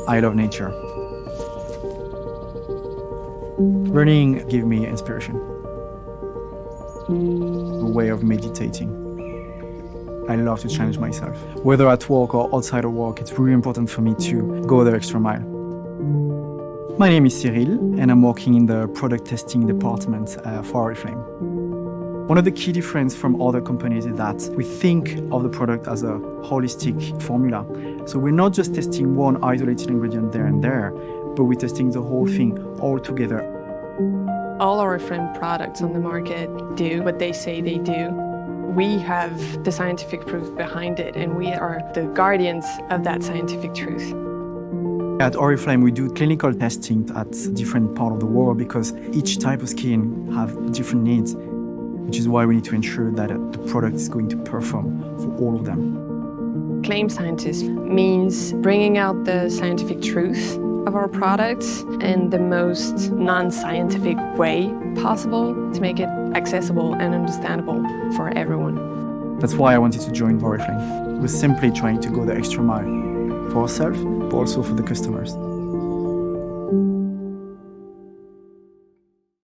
I love nature. Running gives me inspiration, a way of meditating. I love to challenge myself. Whether at work or outside of work, it's really important for me to go the extra mile. My name is Cyril, and I'm working in the product testing department for Oriflame. One of the key differences from other companies is that we think of the product as a holistic formula. So we're not just testing one isolated ingredient there and there, but we're testing the whole thing all together. All Oriflame products on the market do what they say they do. We have the scientific proof behind it, and we are the guardians of that scientific truth. At Oriflame, we do clinical testing at different parts of the world because each type of skin have different needs, which is why we need to ensure that the product is going to perform for all of them. Claim scientist means bringing out the scientific truth of our products in the most non-scientific way possible to make it accessible and understandable for everyone. That's why I wanted to join Oriflame. We're simply trying to go the extra mile for ourselves, but also for the customers.